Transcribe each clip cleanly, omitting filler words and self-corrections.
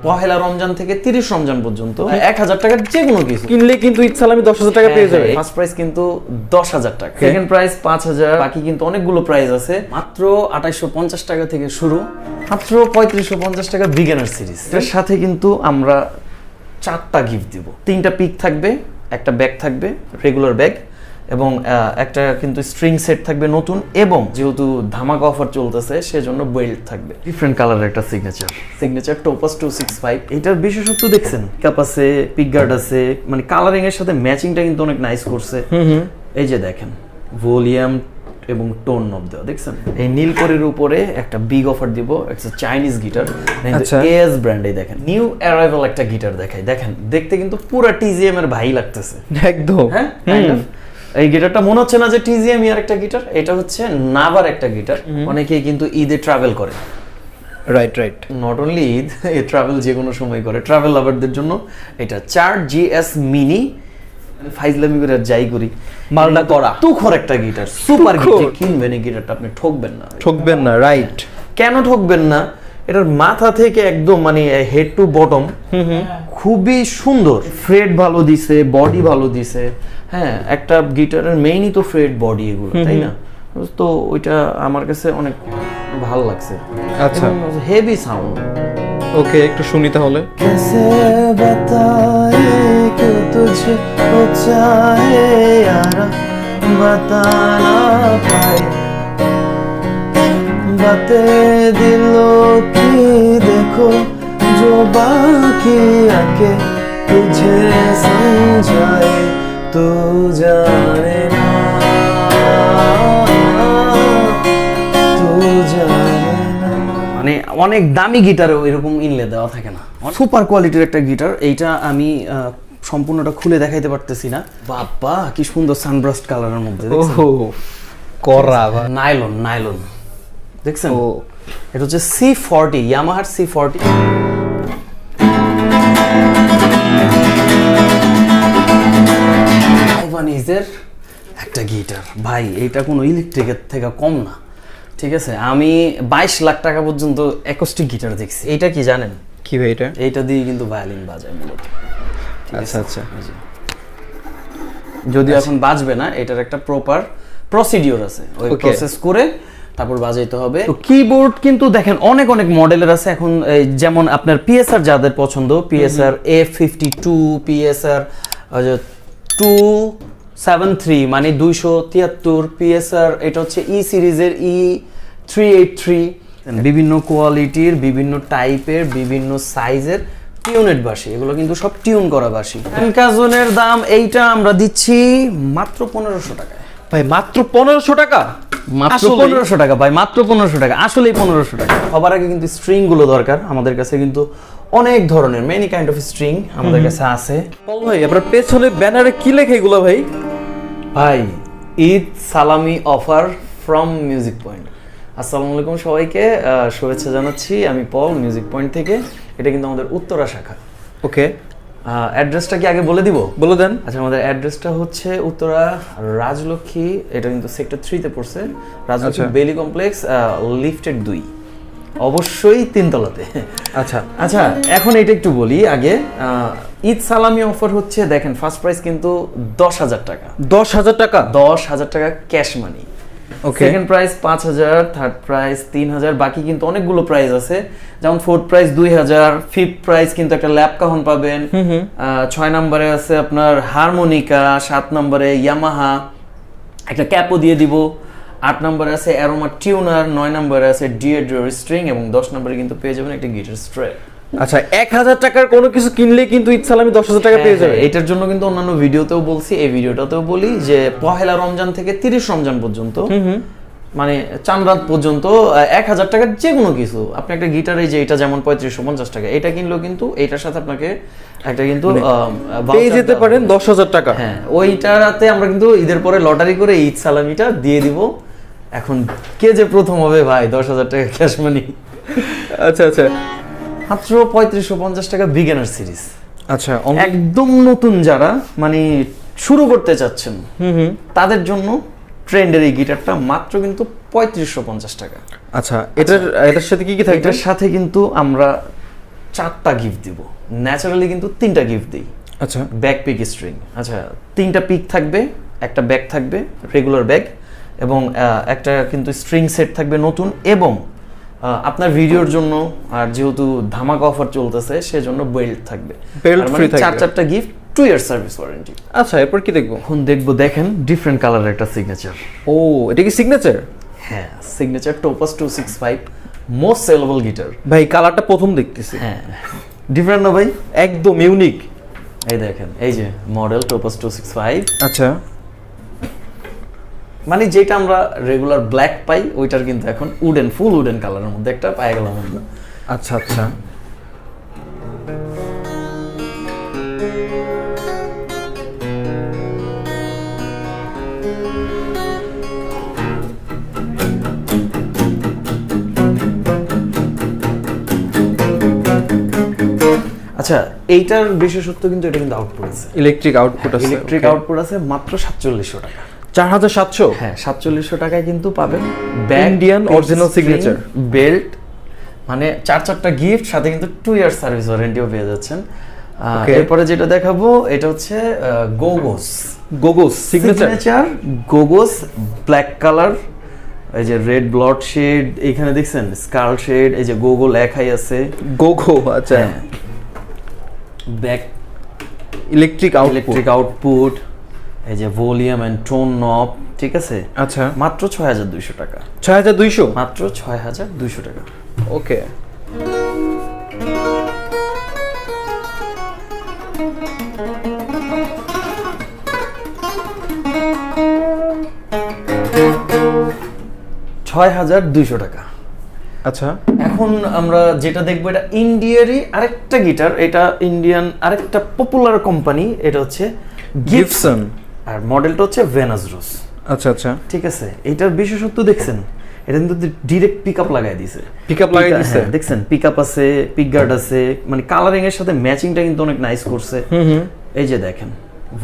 পহেলা রমজান থেকে 30 রমজান পর্যন্ত 1000 টাকার যে কোনো কিছু কিনলে কিন্তু ঈদ সালামি 10,000 টাকা পেয়ে যাবে। ফার্স্ট প্রাইস কিন্তু 10,000 টাকা, সেকেন্ড প্রাইস 5,000, বাকি কিন্তু অনেকগুলো প্রাইস আছে। মাত্র 2850 টাকা থেকে শুরু, মাত্র 3550 টাকা বিগিনার সিরিজ। এর সাথে কিন্তু আমরা 4টা গিফট দিব, 3টা পিক থাকবে, একটা ব্যাগ থাকবে রেগুলার ব্যাগ, এবং একটা কিন্তু স্ট্রিং সেট থাকবে নতুন, এবং যেহেতু ধামাকা অফার চলতেছে সেজন্য বেল্ট থাকবে ডিফারেন্ট কালারের একটা সিগনেচার টোপাস 265। এটার বিশেষত্ব দেখছেন, ক্যাপ আছে, পিক গার্ড আছে, মানে কালারিং এর সাথে ম্যাচিংটা কিন্তু অনেক নাইস করছে। এই যে দেখেন ভলিউম এবং টোন নব দেওয়া, দেখছেন। এই নীলকরির উপরে একটা বিগ অফার দিব, একটা চাইনিজ গিটার, এএস ব্র্যান্ডে। দেখেন নিউ অ্যারাইভাল একটা গিটার দেখাই, দেখেন দেখতে কিন্তু পুরো টিজিএম এর ভাই লাগতেছে একদম। হ্যাঁ, এই গিটারটা মনে হচ্ছে না যে টিজিএম এর একটা গিটার, এটা হচ্ছে নাভার একটা গিটার। অনেকেই কিন্তু ঈদে ট্রাভেল করে, রাইট। নট অনলি ঈদ, এই ট্রাভেল যে কোনো সময় করে। ট্রাভেল লাভারদের জন্য এটা 4GS মিনি, ফাইজলামি করে যাই করি, মালটা করা তুখর একটা গিটার, সুপার গিটার। কিনবেন এই গিটারটা, আপনি ঠকবেন না, রাইট। কেন ঠকবেন না? এটার মাথা থেকে একদম মানে হেড টু বটম খুবই সুন্দর, ফ্রেড ভালো দিছে, বডি ভালো দিছে। হ্যাঁ, একটা গিটারের মেইনই তো ফ্রেড বডি এগুলো, তাই না? তো ওইটা আমার কাছে অনেক ভালো লাগছে। আচ্ছা, হেভি সাউন্ড। ওকে, একটু শুনি তাহলে। कैसे बताए कि तुझको चाहे यारा, बता ना पाए बातें दिलों की, देखो जो बाकी आके तुझे समझाए, तू जाने ना, तू जाने ना। মানে অনেক দামি গিটারে এরকম ইনলে দেওয়া থাকে না, সুপার কোয়ালিটির একটা গিটার। এইটা আমি সম্পূর্ণটা খুলে দেখাইতে পারতেছি না। বাবা কি সুন্দর সানব্রাস্ট কালারের মধ্যে, ওহো, করা নাইলন দেখছেন। এটা হচ্ছে C40, ইয়ামাহার C40। আইভানিজের একটা গিটার ভাই, এইটা কোনো ইলেকট্রিকের থেকে কম না, ঠিক আছে। আমি 22 লাখ টাকা পর্যন্ত অ্যাকোস্টিক গিটার দেখছি। এইটা কি জানেন? কি ভাই এটা? এইটা দিয়ে কিন্তু ভায়োলিন বাজায় মূলত। আচ্ছা। যদি এখন বাজবে না, এটার একটা প্রপার প্রসিডিওর আছে, ওই প্রসেস করে তারপর বাজাইতে হবে। তো কিবোর্ড কিন্তু দেখেন অনেক মডেলের আছে এখন, যেমন আপনার পিএসআর যাদের পছন্দ, পিএসআর A52, পিএসআর 273 মানে 273, পিএসআর এটা হচ্ছে ই সিরিজের E383, বিভিন্ন কোয়ালিটির, বিভিন্ন টাইপের, বিভিন্ন সাইজের টিউনেড বাঁশি, এগুলো কিন্তু সব টিউন করা বাঁশি। কাজনের দাম এইটা আমরা দিচ্ছি মাত্র 1500 টাকা ভাই, মাত্র 1500 টাকা? মাত্র 1500 টাকা ভাই, মাত্র 1500 টাকা, আসলেই 1500 টাকা। সবার আগে কিন্তু স্ট্রিং গুলো দরকার, আমাদের কাছে কিন্তু অনেক ধরনের মেনি কাইন্ড অফ স্ট্রিং আমাদের কাছে আছে। ভাই, আপনার পেছনে ব্যানারে কি লেখা এগুলো ভাই? ভাই, ঈদ সালামি অফার ফ্রম মিউজিক পয়েন্ট। আসসালামু আলাইকুম সবাইকে, শুভেচ্ছা জানাচ্ছি আমি পল, মিউজিক পয়েন্ট থেকে। এটা কিন্তু আমাদের উত্তরা শাখা। ওকে, অ্যাড্রেসটা কি আগে বলে দিব? বলে দেন। আচ্ছা, আমাদের অ্যাড্রেসটা হচ্ছে উত্তরা রাজলক্ষ্মী, এটা কিন্তু সেক্টর 3-তে পড়ছে, রাজলক্ষ্মী বেলি কমপ্লেক্স, লিফটেড 2, অবশ্যই 3 তলাতে। আচ্ছা, এখন এটা একটু বলি আগে। ঈদ সালামি অফার হচ্ছে, দেখেন ফার্স্ট প্রাইস কিন্তু 10,000 টাকা। 10,000 টাকা? 10,000 টাকা ক্যাশ মানি। ওকে, সেকেন্ড প্রাইস 5,000, থার্ড প্রাইস 3,000, বাকি কিন্তু অনেকগুলো প্রাইস আছে, যেমন ফোর্থ প্রাইস 2,000, ফিফথ প্রাইস কিন্তু একটা ল্যাপ কাহন পাবেন, 6 নম্বরে আছে আপনার হারমোনিকা, 7 নম্বরে ইয়ামাহা একটা ক্যাপও দিয়ে দিব, 8 নম্বরে আছে অ্যারোমা টিউনার, 9 নম্বরে আছে ডিএড্রো স্ট্রিং, এবং 10 নম্বরে কিন্তু পেয়ে যাবেন একটা গিটার স্ট্রে। আচ্ছা, 1000 টাকার কোনো কিছু কিনলে কিন্তু ঈদ সালামি 10,000 টাকা পেয়ে যাবে। এটার জন্য কিন্তু অন্যান্য ভিডিওতেও বলছি, এই ভিডিওটাতেও বলি যে পহেলা রমজান থেকে 30 রমজান পর্যন্ত, মানে চাঁদ রাত পর্যন্ত 1000 টাকার যে কোনো কিছু আপনি একটা গিটারে, যে এটা যেমন 3550 টাকা, এটা কিনলেও কিন্তু এটার সাথে আপনাকে একটা কিন্তু পেয়ে যেতে পারেন 10,000 টাকা। হ্যাঁ, ওইটাতে আমরা কিন্তু ঈদের পরে লটারি করে ঈদ সালামিটা দিয়ে দিব। এখন কে যে প্রথম হবে ভাই, 10,000 টাকা ক্যাশ মানি। আচ্ছা, মাত্র 3550 টাকা বিগিনার সিরিজ। আচ্ছা, একদম নতুন যারা মানে শুরু করতে চাচ্ছেন তাদের জন্য ট্রেন্ডের এই গিটারটা মাত্র কিন্তু 3550 টাকা। আচ্ছা, এটার সাথে কি থাকবে? এটার সাথে কিন্তু আমরা 4টা গিফট দিব, ন্যাচারালি কিন্তু 3টা গিফট দিই। আচ্ছা, ব্যাক পিক স্ট্রিং, আচ্ছা 3টা পিক থাকবে, একটা ব্যাগ থাকবে রেগুলার ব্যাগ, এবং একটা কিন্তু স্ট্রিং সেট থাকবে নতুন, এবং আপনার ভিডিওর জন্য আর যেহেতু ধামাকা অফার চলতেছে সেজন্য বেল্ট থাকবে। বেল্ট ফ্রি থাকবে। 4টা গিফট, 2 ইয়ার সার্ভিস ওয়ারেন্টি। আচ্ছা, এরপর কি দেখবো? এখন দেখবো, দেখেন ডিফারেন্ট কালারের একটা সিগনেচার। ও, এটা কি সিগনেচার? হ্যাঁ, signature topaz 265, most sellable guitar. ভাই কালারটা প্রথম দেখতেছি। হ্যাঁ, ডিফারেন্ট না ভাই? একদম ইউনিক। এই দেখেন, এই যে মডেল টোপাস 265। আচ্ছা, মানে যেটা আমরা রেগুলার ব্ল্যাক পাই ওইটার কিন্তু এখন উডেন, ফুল উডেন কালারের মধ্যে একটা পায়ে গেলাম আমরা। আচ্ছা আচ্ছা। আচ্ছা, এইটার বিশেষত্ব কিন্তু এটা কিন্তু আউটপুট আছে, ইলেকট্রিক আউটপুট আছে। ইলেকট্রিক আউটপুট আছে মাত্র 4700 টাকা। 4700? হ্যাঁ, 4700 টাকায় কিন্তু পাবেন Indian original signature বেল্ট, মানে 4টা গিফট, সাথে কিন্তু 2 ইয়ার সার্ভিস ওয়ারেন্টিও পেয়ে যাচ্ছেন। এরপরে যেটা দেখাবো এটা হচ্ছে গোগোস। গোগোস সিগনেচার গোগোস ব্ল্যাক কালার, এই যে রেড ব্লড শেড, এখানে দেখছেন স্কাল শেড, এই যে গোগো লেখাই আছে গোগো। আচ্ছা, ব্যাক ইলেকট্রিক আউটপুট, এই যে ভলিউম এন্ড টোন নব, ঠিক আছে। আচ্ছা, মাত্র 6200 টাকা। 6200? মাত্র 6200 টাকা। ওকে। টাকা। আচ্ছা, এখন আমরা যেটা দেখবো এটা ইন্ডিয়ারই আরেকটা গিটার, এটা ইন্ডিয়ান আরেকটা পপুলার কোম্পানি, এটা হচ্ছে গিবসন, আর মডেলটা হচ্ছে ভেনাস রোজ। আচ্ছা আচ্ছা, ঠিক আছে। এটার বিশেষত্ব দেখছেন, এটা কিন্তু ডিরেক্ট পিকআপ লাগাই দিয়েছে। পিকআপ লাগাই দিয়েছে, দেখছেন পিকআপ আছে, পিক গার্ড আছে, মানে কালারিং এর সাথে ম্যাচিংটা কিন্তু অনেক নাইস করছে। এই যে দেখেন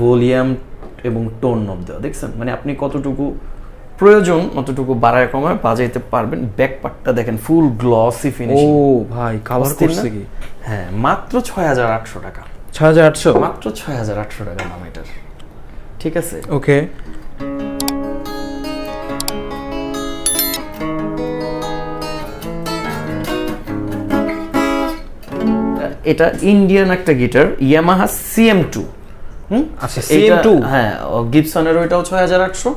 ভলিউম এবং টোন নব দেওয়া, দেখছেন মানে আপনি কতটুকু প্রয়োজন অতটুকু বাড়ায় কমায় বাজাইতে পারবেন। ব্যাক পার্টটা দেখেন ফুল গ্লসি ফিনিশিং। ও ভাই, কালার করছে কি? হ্যাঁ, মাত্র 6800 টাকা। 6800? মাত্র 6800 টাকা দাম এটার। ঠিক আছে, ওকে। এটা ইন্ডিয়ান একটা গিটার, ইয়ামাহা CM2। আচ্ছা, CM2। হ্যাঁ, গিবসনের ওইটাও 6800,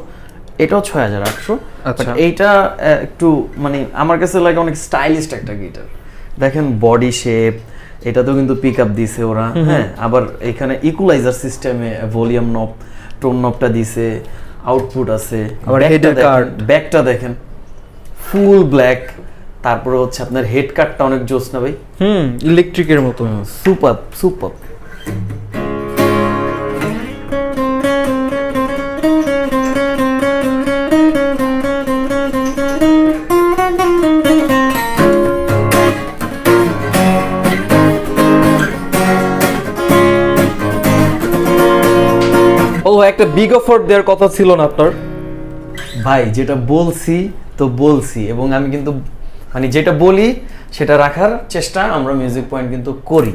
এটাও 6800। আচ্ছা, এইটা একটু মানে আমার কাছে লাগে অনেক স্টাইলিশ একটা গিটার। দেখেন বডি শেপ, এটাতেও কিন্তু পিকআপ দিছে ওরা। হ্যাঁ, আবার এখানে ইকুয়ালাইজার সিস্টেমে ভলিউম নব, টোন নবটা দিছে, আউটপুট আছে। আবার হেডের কাট, ব্যাকটা দেখেন ফুল ব্ল্যাক। তারপরে হচ্ছে আপনার হেড কাটটা অনেক জোস না ভাই? ইলেকট্রিকের মতো। Super super. ও, একটা বিগ অফার দেওয়ার কথা ছিল না আপনার? ভাই যেটা বলছি তো বলছি, এবং আমি কিন্তু মানে যেটা বলি সেটা রাখার চেষ্টা আমরা মিউজিক পয়েন্ট কিন্তু করি।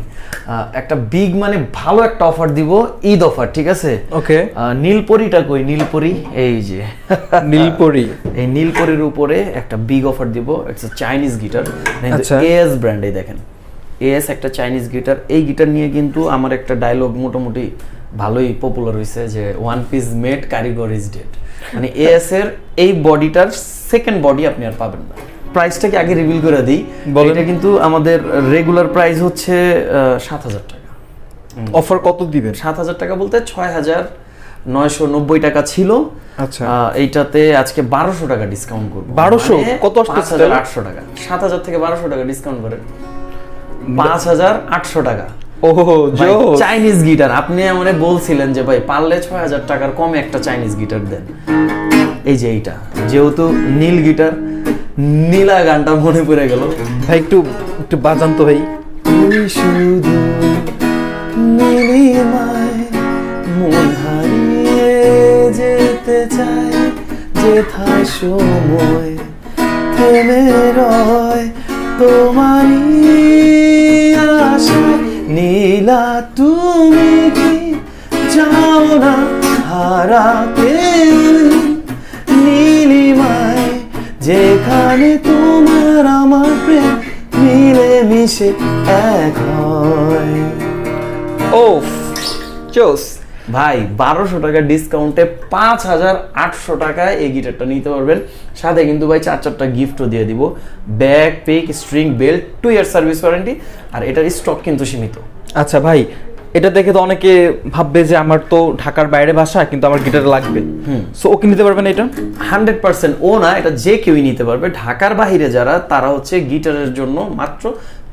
একটা বিগ মানে ভালো একটা অফার দিব, ঈদ অফার, ঠিক আছে? ওকে। নীলপরিটা কই? নীলপরি, এই যে নীলপরি। এই নীলপরির উপরে একটা বিগ অফার দিব। ইটস আ চাইনিজ গিটার, আচ্ছা। AS brand. এই দেখেন AS একটা চাইনিজ গিটার। এই গিটার নিয়ে কিন্তু আমার একটা ডায়লগ মোটামুটি ভালোই পপুলার হয়েছে যে ওয়ান পিস মেড, কারিগর ইজ ডেড। মানে AS এর এই বডিটার সেকেন্ড বডি আপনি আর পাবেন না। প্রাইসটাকে আগে রিভিল করে দিই, এটা কিন্তু আমাদের রেগুলার প্রাইস হচ্ছে 7000 টাকা। অফার কত দিবেন? 7000 টাকা বলতে 6990 টাকা ছিল। আচ্ছা, এইটাতে আজকে 1200 টাকা ডিসকাউন্ট করব। 1200? কত আসছে? 5800 টাকা। 7000 থেকে 1200 টাকা ডিসকাউন্ট করে 5800 টাকা। ওহো, চাইনিজ গিটার। আপনি আমারে বলছিলেন যে ভাই পারলে 6000 টাকার কমে একটা চাইনিজ গিটার দেন। এই যে এইটা, যেহেতু নীল গিটার, নীলা গানটা মনে পড়ে গেল। ভাই একটু একটু বাজান তো ভাই। তুই শুধু নীলিমায় মন হারিয়ে যেতে চাই, যেথায় সময় থেমে রয় তোমারই আশায় নীলা তুমি কি যাও না হারাতে নীলিমায় যেখানে তোমার আমার প্রেম মিলে মিশে এক হয়। ওফ জোস ভাই 1200 টাকা ডিসকাউন্টে 5800 টাকায় এই গিটারটা নিতে পারবেন। সাথে কিন্তু ভাই 4টা গিফটও দিয়ে দিব, bag, pick, string, belt, 2 year service warranty. আর এটার স্টক কিন্তু সীমিত। আচ্ছা ভাই, এটা দেখে তো অনেকে ভাববে যে আমার তো ঢাকার বাইরে বাসা, কিন্তু আমার গিটার লাগবে, সো ওকে নিতে পারবেন এটা? 100% ও না, এটা যে কেউই নিতে পারবে। ঢাকার বাইরে যারা, তারা হচ্ছে গিটারের জন্য মাত্র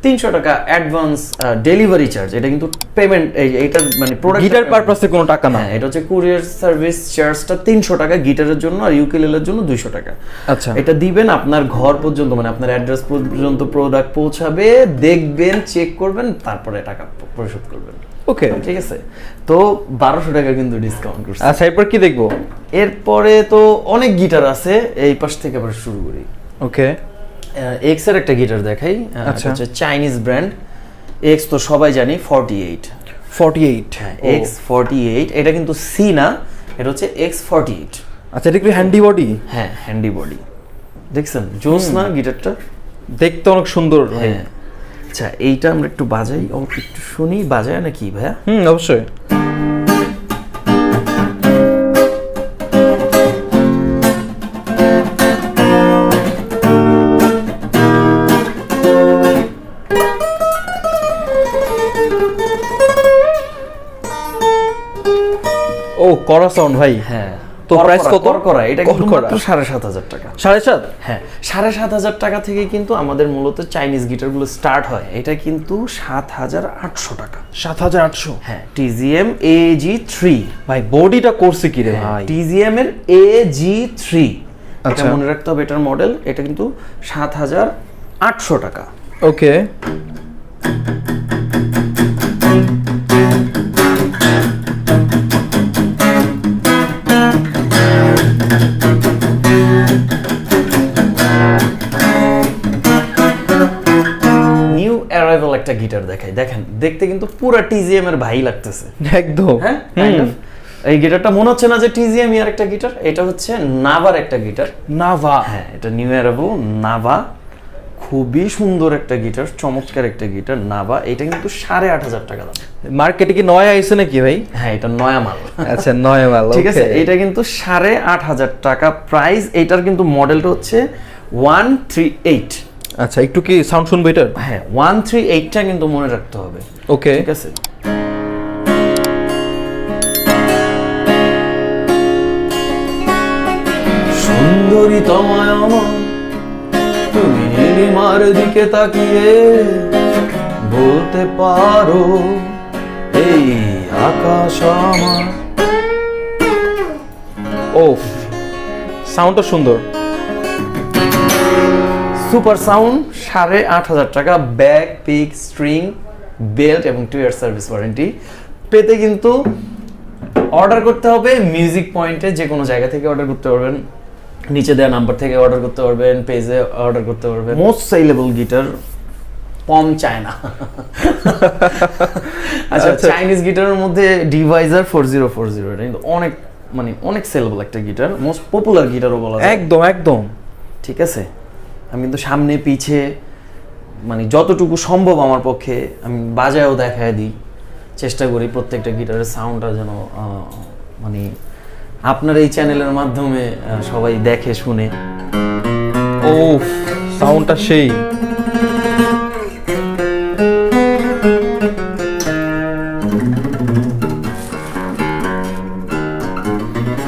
300 টাকা অ্যাডভান্স ডেলিভারি চার্জ। এটা কিন্তু পেমেন্ট, এইটার মানে প্রোডাক্ট গিটার পারপাসে কোনো টাকা না। হ্যাঁ, এটা হচ্ছে কুরিয়ার সার্ভিস চার্জটা 300 টাকা গিটারের জন্য, আর ইউকেলেলের জন্য 200 টাকা। আচ্ছা, এটা দিবেন আপনার ঘর পর্যন্ত, মানে আপনার অ্যাড্রেস পর্যন্ত প্রোডাক্ট পৌঁছাবে, দেখবেন, চেক করবেন, তারপরে টাকা পরিশোধ করবেন। ওকে, ঠিক আছে। তো 1200 টাকা কিন্তু ডিসকাউন্ট করছে। আচ্ছা এরপর কি দেখবো? এরপরে তো অনেক গিটার আছে, এই পাশ থেকে আবার শুরু করি। ওকে, এক্স এর একটা গিটার দেখাই। আচ্ছা, হচ্ছে চাইনিজ ব্র্যান্ড এক্স, তো সবাই জানি 48। হ্যাঁ, এক্স 48। এটা কিন্তু সি না, এটা হচ্ছে এক্স 48। আচ্ছা, এটা কি হ্যান্ডি বডি? হ্যাঁ, হ্যান্ডি বডি। দেখছেন জোস না গিটারটা? দেখতে অনেক সুন্দর। হ্যাঁ। আচ্ছা, এইটা আমরা একটু বাজাই, একটু শুনি, বাজায় নাকি ভাইয়া? অবশ্যই। ও করা সাউন্ড ভাই। হ্যাঁ, তো প্রাইস কত? করা এটা কিন্তু মাত্র 7,500 টাকা। 7,500? হ্যাঁ, 7,500 টাকা থেকে কিন্তু আমাদের মূলত চাইনিজ গিটারগুলো স্টার্ট হয়। এটা কিন্তু 7,800 টাকা। 7,800? হ্যাঁ, TZM AG3। ভাই বডিটা করছে কি রে ভাই? TZM এর AG3, এটা আচ্ছা, মনে রাখতে হবে, এটার মডেল। এটা কিন্তু 7,800 টাকা। ওকে, নিউ অ্যারাইভাল একটা গিটার দেখাই, দেখেন দেখতে কিন্তু পুরো TZM এর ভাই লাগতেছে একদম। হ্যাঁ, kind of। এই গিটারটা মনে হচ্ছে না যে TZM এর একটা গিটার, এটা হচ্ছে নাভার একটা গিটার। নাভা? হ্যাঁ, এটা নিউ অ্যারাইভাল নাভা, খুবই সুন্দর একটা গিটার, চমৎকার একটা গিটার নাভা। এটা কিন্তু 8,500 টাকা দাম। মার্কেটে কি নয়া আইছে নাকি ভাই? হ্যাঁ, এটা নয়া মাল। আচ্ছা, নয়া মাল। ঠিক আছে, এটা কিন্তু 8,500 টাকা প্রাইস। এটার কিন্তু মডেলটা হচ্ছে 138। আচ্ছা, একটু কি সাউন্ড শুনবো এটার? হ্যাঁ, 138টা কিন্তু মনে রাখতে হবে। ওকে, ঠিক আছে। সুন্দরী তোমায় আমার, তুমি নীলিমার দিকে তাকিয়ে বলতে পারো এই আকাশ আমার। ওফ, সাউন্ডটা সুন্দর। সুপার সাউন্ড, 8,500 টাকা, ব্যাগ, পিক, স্ট্রিং, বেল্ট এবং 2 ইয়ার সার্ভিস ওয়ারেন্টি। পেতে কিন্তু অর্ডার করতে হবে মিউজিক পয়েন্টে, যে কোনো জায়গা থেকে অর্ডার করতে পারবেন, নিচে দেওয়া নাম্বার থেকে অর্ডার করতে পারবেন, পেজে অর্ডার করতে পারবেন। মোস্ট সেলেবল গিটার, পম চায়না। আচ্ছা, চাইনিজ গিটারের মধ্যে ডিভাইজার 4040, এটা কিন্তু অনেক মানে অনেক সেলেবল একটা গিটার, মোস্ট পপুলার গিটারও বলা যায়। একদম একদম। ঠিক আছে, আমি কিন্তু সামনে পিছে মানে যতটুকু সম্ভব আমার পক্ষে আমি বাজায়ও দেখায় দিই, চেষ্টা করি প্রত্যেকটা গিটারের সাউন্ডটা যেন মানে আপনার এই চ্যানেলের মাধ্যমে সবাই দেখে শুনে। ওফ, সাউন্ডটা সেই।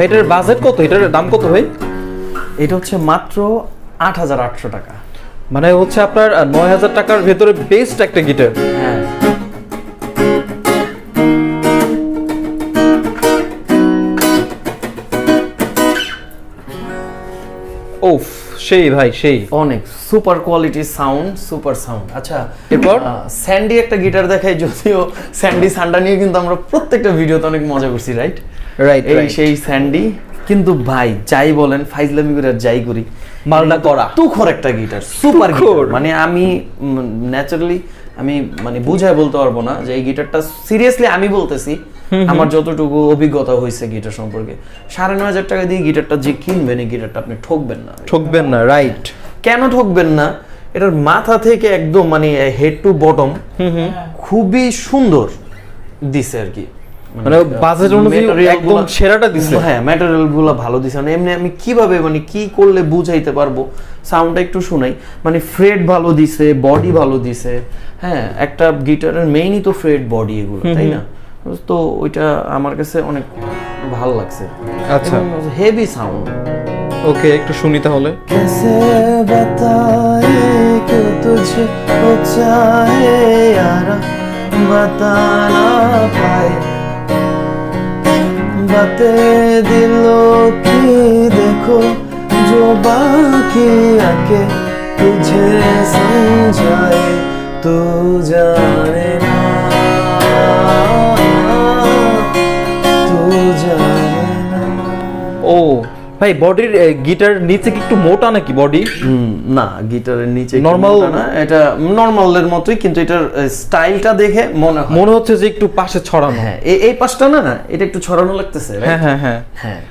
এটার বাজেট কত? এটার দাম কত ভাই? এটা হচ্ছে মাত্র 8,800 টাকা। মানে হচ্ছে আপনার 9,000 টাকার ভেতরে বেস্ট একটা গিটার। হ্যাঁ, ওফ, সেই ভাই সেই। অনেক super quality sound, super sound. আচ্ছা, এরপর স্যান্ডি একটা গিটার দেখাই, যদিও স্যান্ডি সান্ডা নিয়ে কিন্তু আমরা প্রত্যেকটা ভিডিওতে অনেক মজা করছি, রাইট? রাইট, এই সেই স্যান্ডি কিন্তু ভাই যাই বলেন ফাইজলামি করে আর যাই করি মালটা করা তুখর একটা গিটার সুপার গিটার মানে আমি ন্যাচারালি আমি মানে বুঝায় বলতে পারবো না যে এই গিটারটা সিরিয়াসলি আমি বলতেছি আমার যতটুকু অভিজ্ঞতা হয়েছে গিটার সম্পর্কে 9,500 টাকা দিয়ে গিটারটা যে কিনবেন এই গিটারটা আপনি ঠকবেন না রাইট কেন ঠকবেন না এটার মাথা থেকে একদম মানে হেড টু বটম খুবই সুন্দর দিছে আর কি মানে বাজেট অনুযায়ী একদম সেরাটা দিছে হ্যাঁ ম্যাটেরিয়াল গুলো ভালো দিছে মানে এমনি আমি কিভাবে মানে কি করলে বুঝাইতে পারবো সাউন্ডটা একটু শুনাই মানে ফ্রেট ভালো দিছে বডি ভালো দিছে হ্যাঁ একটা গিটারের মেইনই তো ফ্রেট বডি এগুলো তাই না তো ওইটা আমার কাছে অনেক ভালো লাগছে আচ্ছা হেভি সাউন্ড ওকে একটু শুনি তাহলে कैसे बताए कि तुझको चाहे यारा बता ना पाए बातें दिलों की देखो जो बाकी आके तुझे समझाए तू जाने ना तू जाने ना ও ভাই বডির গিটার নিচে কি একটু মোটা নাকি বডি না গিটারের নিচে Normal না এটা নরমালের মতোই কিন্তু এটার স্টাইলটা দেখে মনে হচ্ছে যে একটু পাশে ছড়ানো হ্যাঁ এই পাশটা না এটা একটু ছড়ানো লাগতেছে হ্যাঁ হ্যাঁ হ্যাঁ হ্যাঁ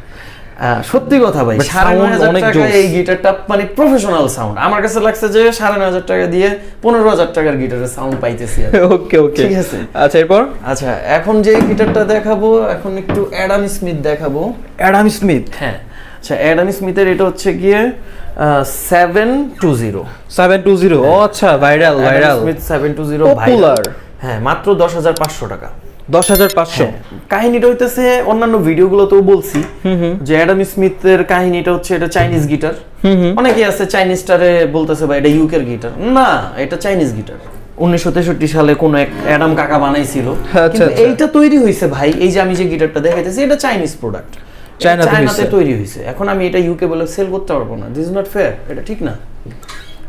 সত্যি কথা ভাই But sound 9,500 অনেক টাকা জোস। এই গিটারটা মানে প্রফেশনাল সাউন্ড আমার কাছে লাগছে যে 9,500 টাকা দিয়ে 15,000 টাকার গিটারের সাউন্ড পাইতেছি ওকে ওকে ঠিক আছে আচ্ছা এরপর আচ্ছা এখন যে গিটারটা দেখাবো এখন একটু অ্যাডাম স্মিথ দেখাবো অ্যাডাম স্মিথ হ্যাঁ আচ্ছা অ্যাডাম স্মিথের এটা হচ্ছে গিয়ে 720 720 ও আচ্ছা ভাইরাল স্মিথ 720 Popular। হ্যাঁ মাত্র 10,500 টাকা 10,500 কাহিনীটা হইতেছে অন্যান্য ভিডিওগুলোতেও বলছি যে অ্যাডাম স্মিথের কাহিনীটা হচ্ছে এটা চাইনিজ গিটার অনেকে আছে চাইনিজ স্টারে বলতেছে ভাই এটা ইউকের গিটার না এটা চাইনিজ গিটার 1963 সালে কোন এক অ্যাডাম কাকা বানাইছিল কিন্তু এইটা তৈরি হইছে ভাই এই যে আমি যে গিটারটা দেখাইতেছি এটা চাইনিজ প্রোডাক্ট চায়নাতে তৈরি হইছে এখন আমি এটা ইউকে বলে সেল করতে পারবো না দিস ইজ নট ফেয়ার এটা ঠিক না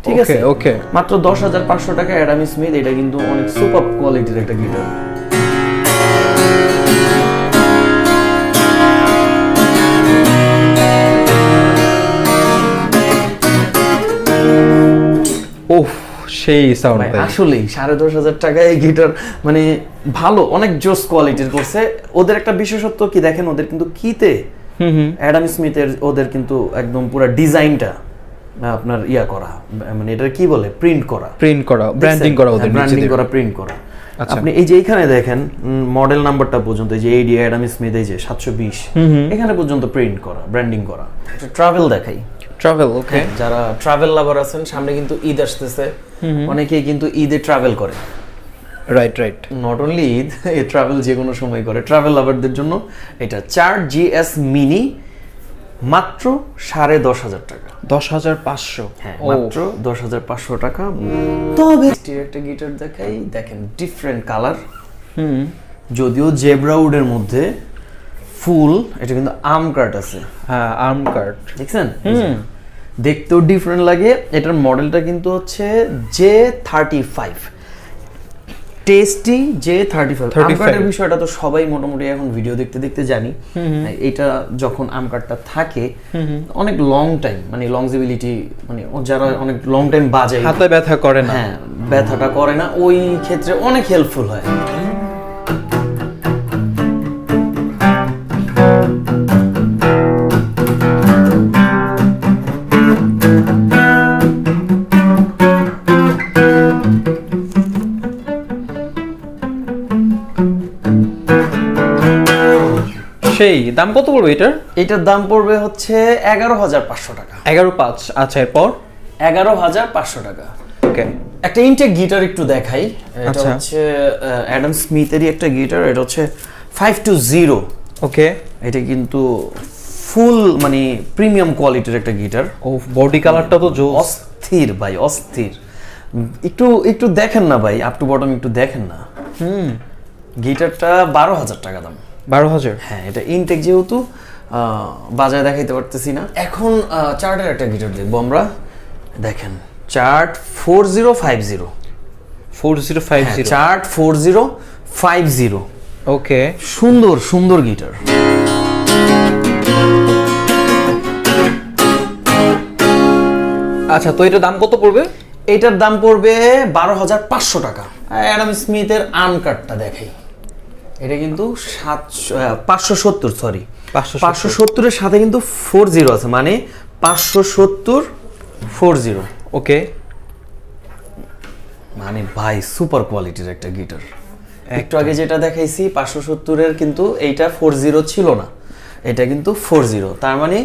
ঠিক আছে ওকে মাত্র 10,500 টাকা অ্যাডাম স্মিথ এটা কিন্তু অনেক সুপার কোয়ালিটির একটা গিটার ওহ সেই সাউন্ড ভাই আসলেই 10,500 টাকায় এই গিটার মানে ভালো অনেক জোস কোয়ালিটির করছে ওদের একটা বিশেষত্ব কি দেখেন ওদের কিন্তু কিতে অ্যাডাম স্মিথের ওদের কিন্তু একদম পুরো ডিজাইনটা আপনার ইয়া করা মানে এটা কি বলে প্রিন্ট করা ব্র্যান্ডিং করা ওদের ব্র্যান্ডিং করা প্রিন্ট করা আপনি এই যে এইখানে দেখেন মডেল নাম্বারটা পর্যন্ত এই যে এডি অ্যাডাম স্মিথ এই যে 720 এখানে পর্যন্ত প্রিন্ট করা ব্র্যান্ডিং করা ট্রাভেল দেখাই ট্রাভেল ওকে যারা ট্রাভেল লাভার আছেন সামনে কিন্তু ঈদ আসতেছে অনেকেই কিন্তু ঈদে ট্রাভেল করে রাইট নট অনলি ঈদ এই ট্রাভেল যে কোনো সময় করে ট্রাভেল লাভারদের জন্য এটা 4GS মিনি মাত্র 10,500 টাকা 10,500 হ্যাঁ মাত্র 10,500 টাকা তবে একটা গিটার দেখাই দেখেন ডিফারেন্ট কালার যদিও জেব্রা উডের মধ্যে ফুল এটা কিন্তু আর্ম কাট আছে হ্যাঁ আর্ম কাট দেখছেন দেখতেও ডিফারেন্ট লাগে এটার মডেলটা কিন্তু হচ্ছে J35 টেস্টি J35 আমকার্ডের বিষয়টা তো সবাই মোটামুটি এখন ভিডিও দেখতে দেখতে জানি এটা যখন আমকার্ডটা থাকে অনেক লং টাইম মানে লংজিবিলিটি মানে যারা অনেক লং টাইম বাজায় হাতে ব্যথা করে না হ্যাঁ ব্যথাটা করে না ওই ক্ষেত্রে অনেক হেল্পফুল হয় সেই দাম কত পড়বে এটার দাম পড়বে হচ্ছে 11,500 টাকা 11,500 আচ্ছা এরপর 11,500 টাকা ওকে একটা ইনটেক গিটার একটু দেখাই এটা হচ্ছে অ্যাডাম স্মিথেরই একটা গিটার এটা হচ্ছে 520 ওকে এটা কিন্তু ফুল মানে প্রিমিয়াম কোয়ালিটির একটা গিটার ও বডি কালারটা তো জোস অস্থির ভাই অস্থির একটু দেখেন না ভাই আপ টু বটম একটু দেখেন না গিটারটা 12,000 টাকা দাম 12,000 হ্যাঁ এটা ইনটেক যেহেতু বাজারে দেখাইতে পারতেছি না এখন চার্টের একটা গিটার দেখবো আমরা দেখেন চার্ট 4050 চার্ট 4050 ওকে সুন্দর গিটার আচ্ছা, তো এটা দাম কত পড়বে? এইটার দাম পড়বে 12,500 টাকা। অ্যাডাম স্মিথের আনকাটটা দেখাই, এটা কিন্তু 570, সরি 570-এর সাথে কিন্তু 40 আছে, মানে 570 40। ওকে, মানে ভাই সুপার কোয়ালিটির একটা গিটার। একটু আগে যেটা দেখাইছি 570-এর, কিন্তু এইটা 40 ছিল না, এটা কিন্তু 40, তার মানে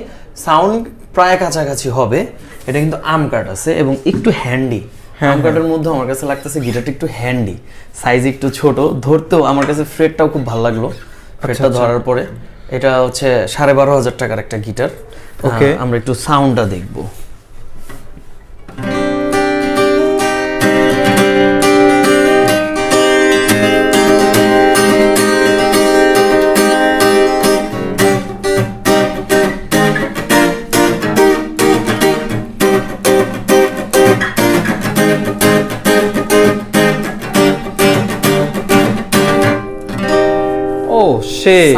সাউন্ড প্রায় কাছাকাছি হবে। এটা কিন্তু আমকাট আছে এবং একটু হ্যান্ডি। আমকাটের মধ্যে আমার কাছে লাগতেছে গিটারটা একটু হ্যান্ডি, সাইজ একটু ছোট, ধরতেও আমার কাছে ফ্রেটটাও খুব ভালো লাগলো। ফ্রেটটা ধরার পরে এটা হচ্ছে 12,500 টাকার একটা গিটার। ওকে, আমরা একটু সাউন্ডটা দেখবো।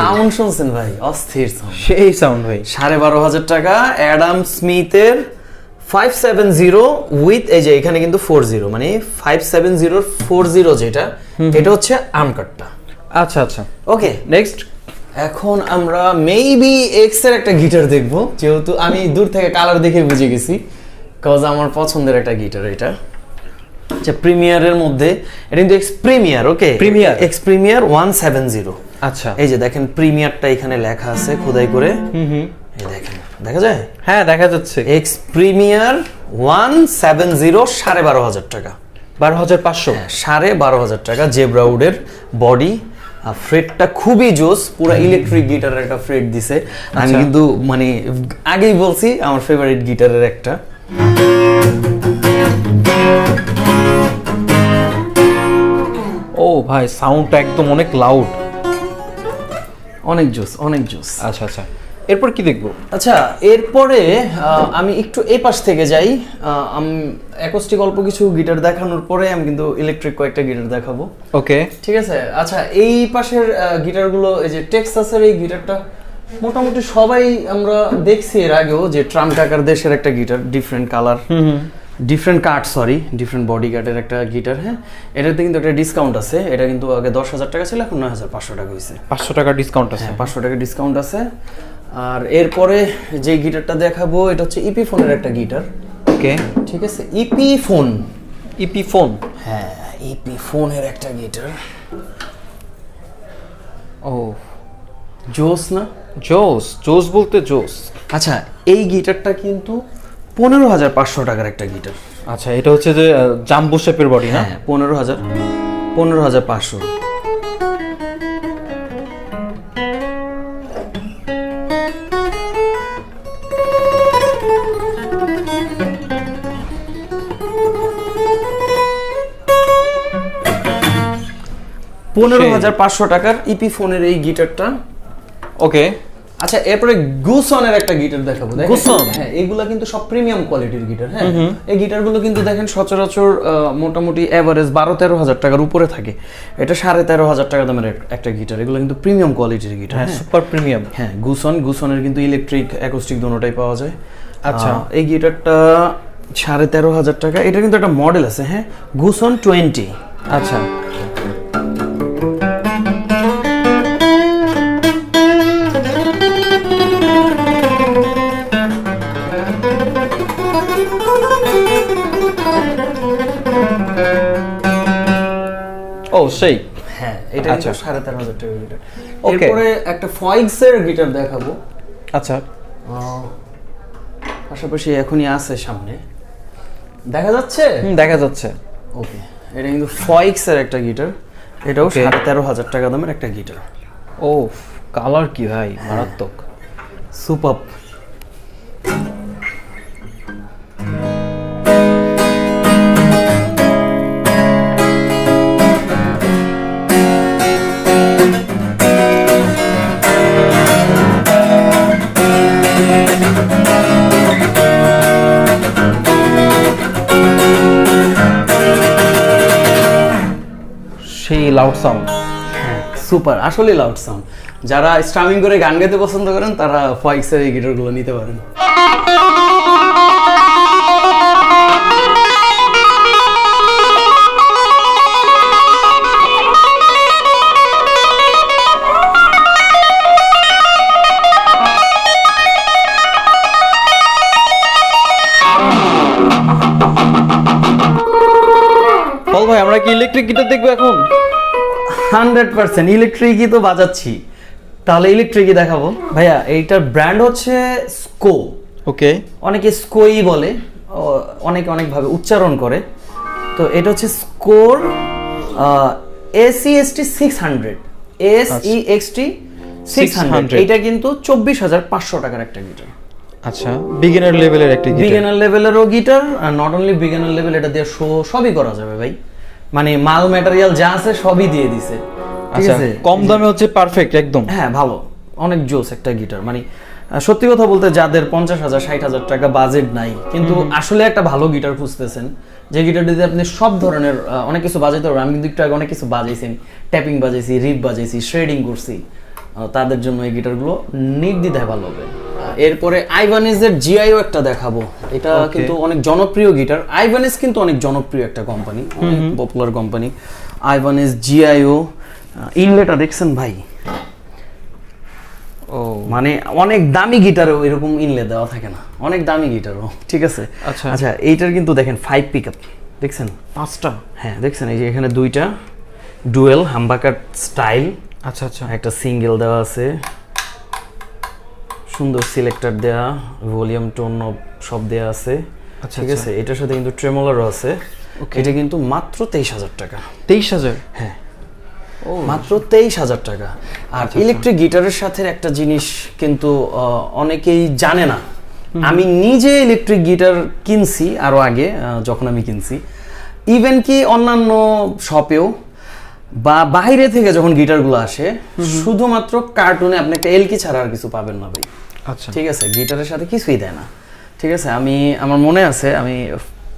সাউন্ড শুনছেন ভাই, অস্থির সাউন্ড, সেই সাউন্ড ভাই। 12,500 টাকা অ্যাডাম স্মিথের 570 উইথ, এই যে এখানে কিন্তু 40, মানে 570-40 যেটা, এটা হচ্ছে আমকাটটা। আচ্ছা আচ্ছা, ওকে, নেক্সট। এখন আমরা মেবি এক্স এর একটা গিটার দেখবো, যেহেতু আমি দূর থেকে কালার দেখে বুঝে গেছি, কজ আমার পছন্দের একটা গিটার এটা। আচ্ছা, প্রিমিয়ারের মধ্যে, এটা কিন্তু এক্স প্রিমিয়ার। ওকে, প্রিমিয়ার, এক্স প্রিমিয়ার 170। আচ্ছা, এই যে দেখেন প্রিমিয়ারটা এখানে লেখা আছে খোদাই করে। এই দেখেন, দেখা যায়? হ্যাঁ, দেখা যাচ্ছে। এক্স প্রিমিয়ার 170, 12,500 টাকা। 12,500, 12,500 টাকা। জেব্রা উডের বডি, আর ফ্রেটটা খুবই জোস, পুরো ইলেকট্রিক গিটারের একটা ফ্রেট দিছে। আমি কিন্তু মানে আগেই বলছি আমার ফেভারিট গিটারের একটা। ও ভাই, সাউন্ডটা একদম অনেক লাউড, অনেক জোস, অনেক জোস। আচ্ছা আচ্ছা, এরপর কি দেখবো? আচ্ছা, এরপরে আমি একটু এই পাশ থেকে যাই। আমি অ্যাকোস্টিক অল্প কিছু গিটার দেখানোর পরে আমি কিন্তু ইলেকট্রিক কয়েকটা গিটার দেখাবো। ওকে, ঠিক আছে। আচ্ছা, এই পাশের গিটারগুলো, এই যে টেক্সাসের এই গিটারটা মোটামুটি সবাই আমরা দেখছি এর আগেও, যে ট্রাম্প টাকার দেশের একটা গিটার, ডিফারেন্ট কালার, ডিফারেন্ট কাট, সরি ডিফারেন্ট বডি কাটের একটা গিটার। হ্যাঁ, এটাতে কিন্তু একটা ডিসকাউন্ট আছে, এটা কিন্তু আগে 10,000 টাকা ছিল, এখন 9,500 টাকা হয়েছে। 500 টাকা ডিসকাউন্ট আছে। 500 টাকা ডিসকাউন্ট আছে। আর এরপরে যে গিটারটা দেখাবো, এটা হচ্ছে ইপি ফোনের একটা গিটার। ওকে, ঠিক আছে, ইপি ফোন, ইপি ফোন, হ্যাঁ ইপি ফোনের একটা গিটার। ও জোস না? জোস, জোস বলতে জোস। আচ্ছা, এই গিটারটা কিন্তু 15,500 টাকার একটা গিটার। আচ্ছা, এটা হচ্ছে যে জাম্বো শেপের বডি না? হ্যাঁ, 15,500। টাকার ইপি ফোনের এই গিটারটা। ওকে, আচ্ছা, এরপরে গুসনের একটা গিটার দেখাবো। গুসন, হ্যাঁ, এগুলা কিন্তু সব প্রিমিয়াম কোয়ালিটির গিটার। হ্যাঁ, এই গিটারগুলো কিন্তু দেখেন সচরাচর মোটামুটি এভারেজ 12-13 টাকার উপরে থাকে। এটা 13,500 টাকা দামের একটা গিটার। এগুলো কিন্তু প্রিমিয়াম কোয়ালিটির গিটার, হ্যাঁ সুপার প্রিমিয়াম। হ্যাঁ, গুসনের কিন্তু ইলেকট্রিক অ্যাকোস্টিক দুটোটাই পাওয়া যায়। আচ্ছা, এই গিটারটা 13,500 টাকা। এটা কিন্তু একটা মডেল আছে, হ্যাঁ, গুসন 20। আচ্ছা, ও সেই, হ্যাঁ, এটা আচ্ছা 13,500 টাকা গিটার। ওকে, এরপরে একটা ফয়েক্সের গিটার দেখাবো। আচ্ছা, পাশাপাশি এখনই আছে সামনে, দেখা যাচ্ছে? দেখা যাচ্ছে। ওকে, এটা কিন্তু ফয়েক্সের একটা গিটার। এটাও 13,500 টাকা দামের একটা গিটার। ও, কালার কি ভাই, মারাত্মক, সুপার। সেই লাউড সাউন্ড, সুপার, আসলে লাউড সাউন্ড। যারা স্ট্রামিং করে গান গাইতে পছন্দ করেন তারা ফয়েক্সের এই গিটারগুলো নিতে পারেন। ইলেকট্রিক গিটার দেখবো এখন? 100% ইলেকট্রিকই তো বাজাচ্ছি, তাহলে ইলেকট্রিকই দেখাবো ভাইয়া। এইটার ব্র্যান্ড হচ্ছে স্কো। ওকে, অনেকে স্কোই বলে, অনেকে অনেকভাবে উচ্চারণ করে। তো এটা হচ্ছে স্কোর ACST 600, SEXT 600। এটা কিন্তু 24,500 টাকার একটা গিটার। আচ্ছা, বিগিনার লেভেলের একটা গিটার। বিগিনার লেভেলেরও গিটার, আর নট অনলি বিগিনার লেভেল, এটা দিয়ে শো সবই করা যাবে ভাই। মানে মাল ম্যাটেরিয়াল যা আছে সবই দিয়ে দিছে, ঠিক আচ্ছা, আছে। কম দামে হচ্ছে পারফেক্ট একদম। হ্যাঁ, ভালো, অনেক জোস একটা গিটার। মানে সত্যি কথা বলতে, যাদের 50,000 60,000 টাকা বাজেট নাই, কিন্তু আসলে একটা ভালো গিটার খুঁজতেছেন, যে গিটারটিতে আপনি সব ধরনের অনেক কিছু বাজাইতে পারবেন। আমি কিন্তু একটু আগে অনেক কিছু বাজাইছি, ট্যাপিং বাজাইছি, রিপ বাজাইছি, শ্রেডিং করছি, তাদের জন্য এই গিটারগুলো নির্দ্বিধায় ভালো হবে। এরপরে আইভানেজের জিআইও একটা দেখাবো। এটা কিন্তু অনেক জনপ্রিয় গিটার। আইভানেজ কিন্তু অনেক জনপ্রিয় একটা কোম্পানি, অনেক পপুলার কোম্পানি। আইভানেজ জিআইও ইনলেটা দেখছেন ভাই? ও, মানে অনেক দামি গিটারও এরকম ইনলে দেওয়া থাকে না, অনেক দামি গিটারও, ঠিক আছে। আচ্ছা আচ্ছা, এইটার কিন্তু দেখেন 5 পিকআপ দেখছেন? 5টা? হ্যাঁ, দেখছেন এই যে এখানে 2টা ডুয়েল হামবাকার স্টাইল। আচ্ছা আচ্ছা, একটা সিঙ্গেল দেওয়া আছে, সুন্দর সিলেক্টর দেওয়া, ভলিউম টোন সব দেওয়া আছে, আচ্ছা, ঠিক আছে। এটার সাথে কিন্তু ট্রেমোলারও আছে। এটা কিন্তু মাত্র 23,000 টাকা। 23,000? হ্যাঁ, মাত্র 23,000 টাকা। আর ইলেকট্রিক গিটারের সাথে একটা জিনিস কিন্তু অনেকেই জানে না। আমি নিজে ইলেকট্রিক গিটার কিনছি আরো আগে, যখন আমি কিনছি, ইভেন কি অন্যান্য শপেও বা বাইরে থেকে যখন গিটারগুলো আসে, শুধুমাত্র কার্টুনে আপনি একটা এলকি ছাড়া আর কিছু পাবেন না ভাই। আচ্ছা, ঠিক আছে, গিটারের সাথে কিছুই দেয় না, ঠিক আছে। আমার মনে আছে, আমি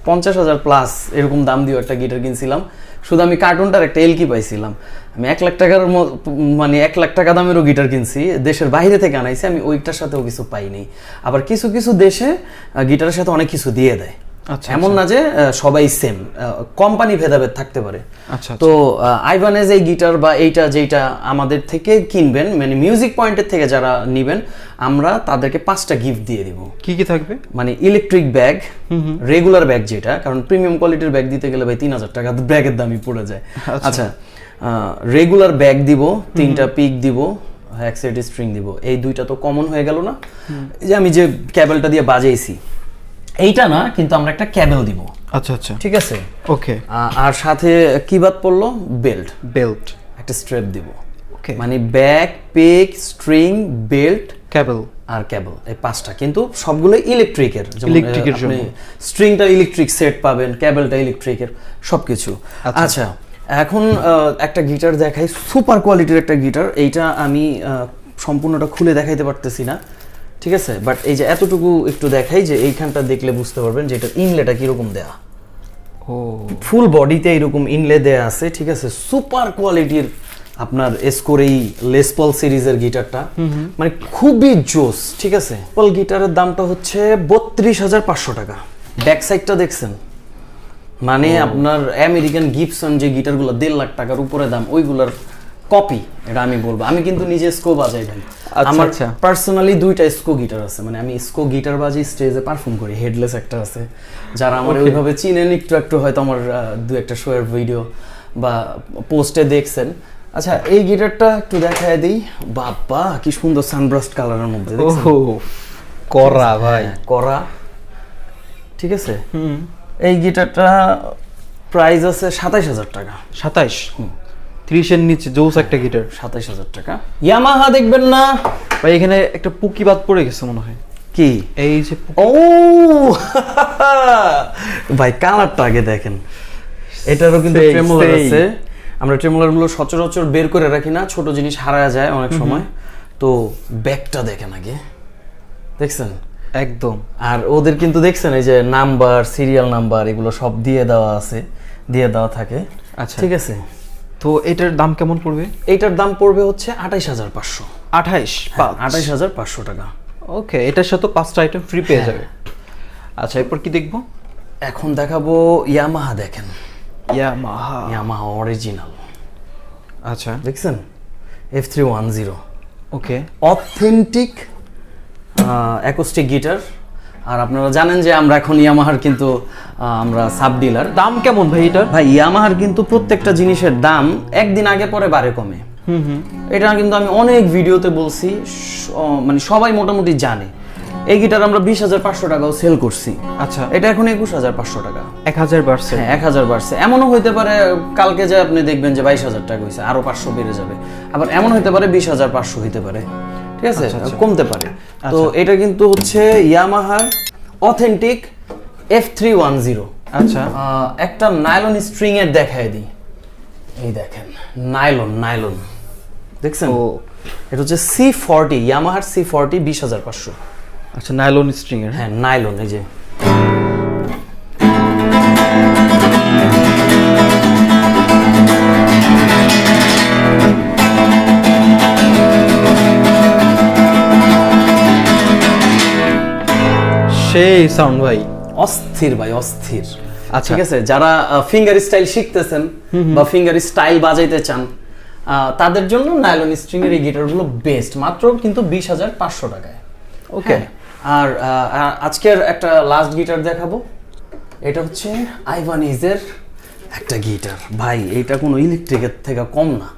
50,000 প্লাস এরকম দাম দিয়ে একটা গিটার কিনছিলাম, শুধু আমি কার্টুনটার একটা এলকি পাইছিলাম। আমি 1 লাখ টাকার মানে 1 লাখ টাকা দামেরও গিটার কিনছি, দেশের বাইরে থেকে আনাইছি, আমি ওইটার সাথেও কিছু পাইনি। আবার কিছু কিছু দেশে গিটারের সাথে অনেক কিছু দিয়ে দেয়। আচ্ছা, এমন না যে সবাই সেম, কোম্পানি ভেদাভেদ থাকতে পারে। আচ্ছা, তো আইভানেজ এই গিটার বা এইটা যেটা আমাদের থেকে কিনবেন, মানে মিউজিক পয়েন্টের থেকে যারা নিবেন, আমরা তাদেরকে 5টা গিফট দিয়ে দিব। কি কি থাকবে? মানে ইলেকট্রিক ব্যাগ, রেগুলার ব্যাগ যেটা, কারণ প্রিমিয়াম কোয়ালিটির ব্যাগ দিতে গেলে ভাই 3,000 টাকা ব্যাগের দামই পড়ে যায়। আচ্ছা, রেগুলার ব্যাগ দিব, 3টা পিক দিব, এক সেট স্ট্রিং দিব। এই 2টা তো কমন হয়ে গেল না? এই যে আমি যে ক্যাবেলটা দিয়ে বাজাইছি, এইটা না, কিন্তু আমরা একটা ক্যাবেল দিব। আচ্ছা আচ্ছা, ঠিক আছে, ওকে। আর সাথে কি বাদ পড়লো? বেল্ট, একটা স্ট্র্যাপ দিব। ওকে, মানে ব্যাগ, পিক, স্ট্রিং, বেল্ট, কেবল আর কেবল, এই 5টা, কিন্তু সবগুলো ইলেকট্রিকের। ইলেকট্রিকের জন্য স্ট্রিংটা ইলেকট্রিক সেট পাবেন, কেবলটা ইলেকট্রিকের, সবকিছু। আচ্ছা, এখন একটা গিটার দেখাই, সুপার কোয়ালিটির একটা গিটার। এইটা আমি সম্পূর্ণটা খুলে দেখাইতে পারতেছি না, ঠিক আছে, বাট এই যে এতটুকু একটু দেখাই, যে এইখানটা দেখলে বুঝতে পারবেন যে এটার ইনলেটা কিরকম দেয়া। ও, ফুল বডিতে এরকম ইনলে দেয়া আছে, ঠিক আছে। সুপার কোয়ালিটির আপনার এসকোর এই লেস পল সিরিজের গিটারটা, মানে খুবই জোস, ঠিক আছে। পল গিটারের দামটা হচ্ছে 32,500 টাকা। ব্যাক সাইডটা দেখছেন? মানে আপনার আমেরিকান গিবসন যে গিটারগুলো 1.5 লাখ টাকার উপরে দাম, ওইগুলোর কপি, এটা আমি বলবো। আমি কিন্তু নিজে স্কো বাজাই ভাই। আমার পার্সোনালি 2টা স্কো গিটার আছে, মানে আমি স্কো গিটার বাজাই, স্টেজে পারফর্ম করি। হেডলেস একটা আছে, যারা আমার ওইভাবে চিনেন একটু হয়তো আমার 2-1টা শো এর ভিডিও বা পোস্টে দেখছেন। আচ্ছা, এই গিটারটা একটু দেখায় দিই। বাবা, কি সুন্দর সানব্রাস্ট কালারের মধ্যে, ও করা ভাই, করা, ঠিক আছে। এই গিটারটা প্রাইস আছে 27,000 টাকা। 27? 30-এর নিচে জোস একটা গিটার, 27,000 টাকা। ইয়ামাহা দেখবেন না ভাই? এখানে একটা পুকি বাদ পড়ে গেছে মনে হয়। কি? এই যে ও ভাই, কালারটা আগে দেখেন। এটারও কিন্তু ট্রেমোলার আছে। আমরা ট্রেমোলার গুলো সচরাচর বের করে রাখি না, ছোট জিনিস হারায় যায় অনেক সময়। তো ব্যাগটা দেখেন আগে, দেখছেন? একদম। আর ওদের কিন্তু দেখছেন এই যে নাম্বার, সিরিয়াল নাম্বার, এগুলো সব দিয়ে দেওয়া আছে, দিয়ে দেওয়া থাকে। আচ্ছা, ঠিক আছে। তো এটার দাম কেমন পড়বে? এইটার দাম পড়বে হচ্ছে 28,500। 28,500 টাকা। ওকে, এটার সাথে 5টা আইটেম ফ্রি পেয়ে যাবে। আচ্ছা, এরপর কি দেখবো? এখন দেখাবো ইয়ামাহা। দেখেন, ইয়ামাহা অরিজিনাল। আচ্ছা, দেখছেন? F310। ওকে, অথেন্টিক অ্যাকোস্টিক গিটার। আর আপনারা জানেন যে আমরা এখন ইয়ামাহার কিন্তু আমরা সাব ডিলার। দাম কেমন ভাই এটার? ভাই ইয়ামাহার কিন্তু প্রত্যেকটা জিনিসের দাম একদিন আগে পরে বাড়ে কমে। এটা কিন্তু আমি অনেক ভিডিওতে বলছি, মানে সবাই মোটামুটি জানে। এই গিটার আমরা 20,500 টাকাও সেল করছি। আচ্ছা, এটা এখন 21,500 টাকা। 1000 বাড়ছে? হ্যাঁ, 1000 বাড়ছে। এমনও হইতে পারে কালকে যে আপনি দেখবেন যে 22,000 টাকা হয়েছে, আরো 500 বেড়ে যাবে। আবার এমন হইতে পারে 20,500 হইতে পারে, ঠিক আছে, কমতে পারে। তো এটা কিন্তু হচ্ছে ইয়ামাহার অথেন্টিক F310। আচ্ছা, একটা নাইলন স্ট্রিং এর দেখায় দিই। এই দেখেন, নাইলন দেখছেন? এটা হচ্ছে C40, ইয়ামাহার C40 20,500। আচ্ছা, নাইলন স্ট্রিং এর? হ্যাঁ, নাইলন। এই যে সেই সাউন্ড ভাই, অস্থির ভাই, অস্থির। আচ্ছা, ঠিক আছে, যারা ফিঙ্গার স্টাইল শিখতেছেন বা ফিঙ্গার স্টাইল বাজাইতে চান তাদের জন্য নাইলন স্ট্রিং এর এই গিটারগুলো বেস্ট, মাত্র কিন্তু 20,500 টাকায়। ওকে। আর আজকের একটা লাস্ট গিটার দেখাবো। এটা হচ্ছে আইভানিজের একটা গিটার। ভাই এটা কোনো ইলেকট্রিকের থেকে কম না,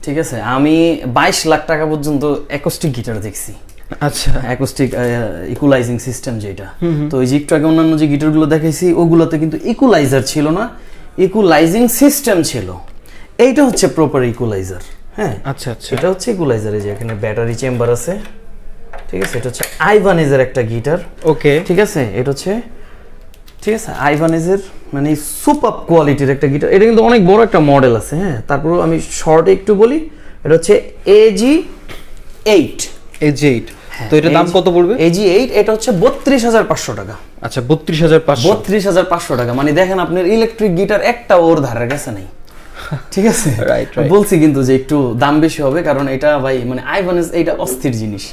ঠিক আছে। আমি 22 লাখ টাকা পর্যন্ত অ্যাকোস্টিক গিটার দেখছি। আচ্ছা, অ্যাকোস্টিক ইকুলাইজিং সিস্টেম যেটা। তো ওই যে একটু আগে অন্যান্য যে গিটারগুলো দেখাইছি ওগুলোতে কিন্তু ইকুলাইজার ছিল না, ইকুলাইজিং সিস্টেম ছিল। এইটা হচ্ছে প্রপার ইকুলাইজার। হ্যাঁ, আচ্ছা আচ্ছা, এটা হচ্ছে ইকুলাইজার। এই যে এখানে ব্যাটারি চেম্বার আছে, ঠিক আছে। এটা হচ্ছে আইভানিজের একটা গিটার। ওকে, ঠিক আছে। এটা হচ্ছে, ঠিক আছে, আইভানিজের মানে সুপার কোয়ালিটির একটা গিটার। এটা কিন্তু অনেক বড় একটা মডেল আছে। হ্যাঁ, তারপর আমি শর্টে একটু বলি। এটা হচ্ছে AG8। AG8। তো এটার দাম কত পড়বে? AG8 এটা হচ্ছে 32,500 টাকা। আচ্ছা, 32,500। 32,500 টাকা, মানে দেখেন আপনার ইলেকট্রিক গিটার একটা ওর ধারের কাছে নেই, ঠিক আছে। রাইট। বলছি কিন্তু যে একটু দাম বেশি হবে, কারণ এটা ভাই মানে আইভানিজ এইটা অস্থির জিনিস।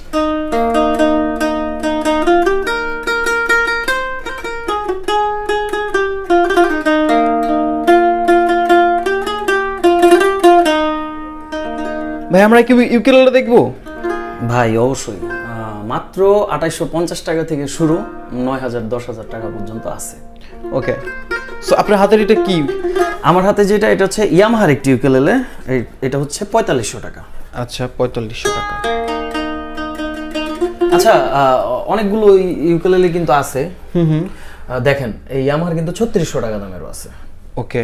ভাই আমরা কি ইউকেলেলে দেখবো? ভাই অবশ্যই, মাত্র 2850 টাকা থেকে শুরু, 9,000 10,000 টাকা পর্যন্ত আছে। ওকে। সো আপনার হাতের এটা কি? আমার হাতে যেটা, এটা হচ্ছে ইয়ামাহার একটি ইউকেলেলে। এটা হচ্ছে 4500 টাকা। আচ্ছা, 4500 টাকা। আচ্ছা, অনেকগুলো ইউকেলেলে কিন্তু আছে। দেখেন, এই ইয়ামাহার কিন্তু 3600 টাকা দামেরও আছে। ওকে।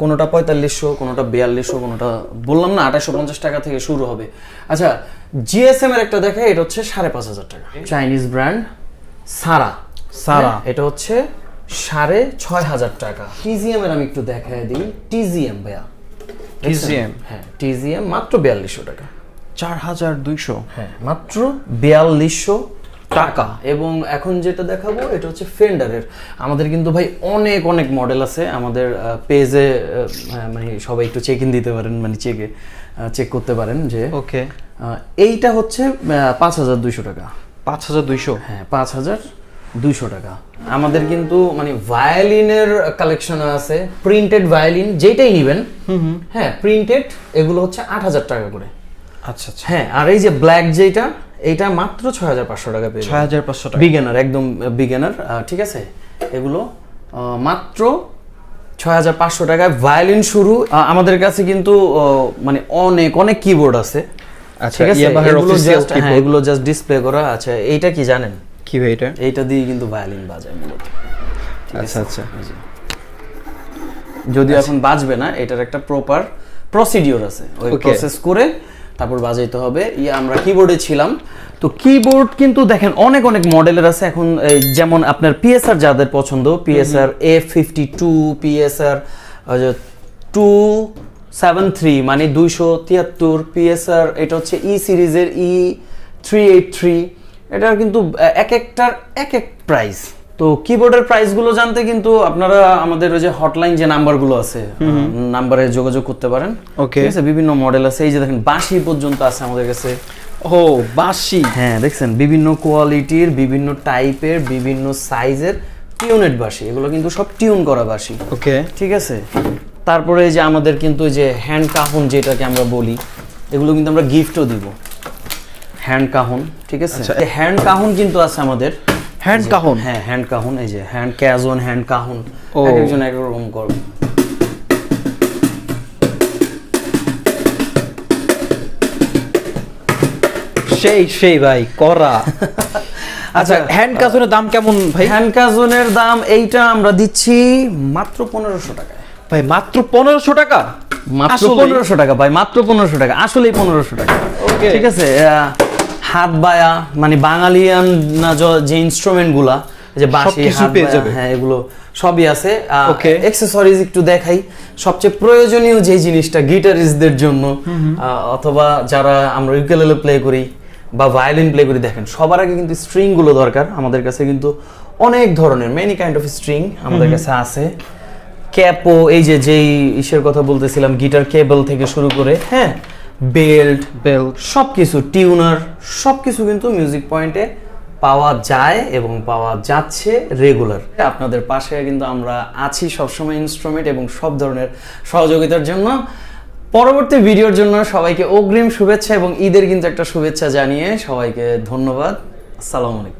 কোনোটা 4500, কোনোটা 4200, কোনোটা বললাম না 2850 টাকা থেকে শুরু হবে। আচ্ছা, জিএসএম এর একটা দেখে, এটা হচ্ছে 5,500 টাকা। চাইনিজ ব্র্যান্ড সারা। এটা হচ্ছে 6,500 টাকা। টিজিএম এর আমি একটু দেখায় দিই। টিজিএম ভাইয়া, টিজিএম? হ্যাঁ, টিজিএম মাত্র 4200 টাকা। 4200? হ্যাঁ, মাত্র 4200 টাকা। এবং এখন যেটা দেখাবো এটা হচ্ছে ফেন্ডারের। আমাদের কিন্তু ভাই অনেক অনেক মডেল আছে আমাদের পেজে, মানে সবাই একটু চেক ইন দিতে পারেন, মানে চেক করতে পারেন যে। ওকে। এইটা হচ্ছে 5,200 টাকা। 5,200? হ্যাঁ, 5,200 টাকা। আমাদের কিন্তু মানে ভায়োলিনের কালেকশন আছে, প্রিন্টেড ভায়োলিন যেটাই নেবেন। হ্যাঁ, প্রিন্টেড এগুলো হচ্ছে 8,000 টাকা করে। আচ্ছা আচ্ছা। হ্যাঁ, আর এই যে ব্ল্যাক যেটা, এটা মাত্র 6,500 টাকা পেয়ে যাবেন। 6,500 টাকা, বিগিনার, একদম বিগিনার, ঠিক আছে। এগুলো মাত্র 6,500 টাকায় ভায়োলিন শুরু। আমাদের কাছে কিন্তু মানে অনেক অনেক কিবোর্ড আছে। আচ্ছা, এগুলো জাস্ট ডিসপ্লে করা। আচ্ছা, এইটা কি জানেন? কি ভাই এটা? এইটা দিয়ে কিন্তু ভায়োলিন বাজায় মূলত। আচ্ছা আচ্ছা। যদিও এখন বাজবে না, এটার একটা প্রপার প্রসিডিওর আছে, ওই প্রসেস করে তারপর বাজাইতে হবে। আমরা কিবোর্ডে ছিলাম, তো কিবোর্ড কিন্তু দেখেন অনেক অনেক মডেলের আছে এখন। যেমন আপনার পিএসআর যাদের পছন্দ, পিএসআর F52, পিএসআর 273 মানে 273, পিএসআর এটা হচ্ছে ই সিরিজের E383। এটার কিন্তু এক একটার এক এক প্রাইস। তো কিবোর্ডের প্রাইসগুলো জানতে কিন্তু আপনারা আমাদের ওই যে হটলাইন যে নাম্বারগুলো আছে, নাম্বারে যোগাযোগ করতে পারেন। ওকে, ঠিক আছে, বিভিন্ন মডেল আছে। এই যে দেখেন, বাঁশি পর্যন্ত আছে আমাদের কাছে। ও, বাঁশি? হ্যাঁ, দেখছেন বিভিন্ন কোয়ালিটির, বিভিন্ন টাইপের, বিভিন্ন সাইজের টিউনেড বাঁশি। এগুলো কিন্তু সব টিউন করা বাঁশি। ওকে, ঠিক আছে। তারপরে এই যে আমাদের কিন্তু যে হ্যান্ড কাহুন যেটাকে আমরা বলি, এগুলো কিন্তু আমরা গিফটও দিব, হ্যান্ড কাহুন। ঠিক আছে, হ্যান্ড কাহুন কিন্তু আছে আমাদের। হ্যান্ড কাহন। হ্যাঁ, হ্যান্ড কাহুন, এই যে হ্যান্ড ক্যাজন, হ্যান্ড কাহুন, ও। এক একজন এক এক রকম করবে। সেই ভাই করা। আচ্ছা, হ্যান্ড কাজনের দাম কেমন ভাই? হ্যান্ড কাজনের দাম এইটা আমরা দিচ্ছি মাত্র 1500 টাকায়। ভাই মাত্র 1500 টাকা? মাত্র আসলেই? 1500 টাকা ভাই, মাত্র 1500 টাকা, আসলেই 1500 টাকা। Okay. ঠিক আছে, হাত বায়া মানে বাঙালিয়ান না যে ইনস্ট্রুমেন্ট গুলা, যে বাঁশি, সবকিছু হাত পেয়ে বায়া, যাবে। হ্যাঁ এগুলো সবই আছে। Okay. অ্যাকসেসরিজ একটু দেখাই, সবচেয়ে প্রয়োজনীয় যে জিনিসটা গিটারিস্টদের জন্য, অথবা যারা আমরা ইউকেলেলে প্লে করি বা ভায়োলিন প্লে করি, দেখেন সবার আগে কিন্তু স্ট্রিং গুলো দরকার। আমাদের কাছে কিন্তু অনেক ধরনের মেনি কাইন্ড অফ স্ট্রিং আমাদের কাছে আছে। ক্যাপও, এই যে যেই ইসের কথা বলতেছিলাম, গিটার কেবল থেকে শুরু করে, হ্যাঁ, বেল্ট সবকিছু, টিউনার সবকিছু কিন্তু মিউজিক পয়েন্টে পাওয়া যায় এবং পাওয়া যাচ্ছে রেগুলার। আপনাদের পাশে কিন্তু আমরা আছি সবসময় ইনস্ট্রুমেন্ট এবং সব ধরনের সহযোগিতার জন্য। পরবর্তী ভিডিওর জন্য সবাইকে অগ্রিম শুভেচ্ছা এবং ঈদের কিন্তু একটা শুভেচ্ছা জানিয়ে সবাইকে ধন্যবাদ। আসসালামু আলাইকুম।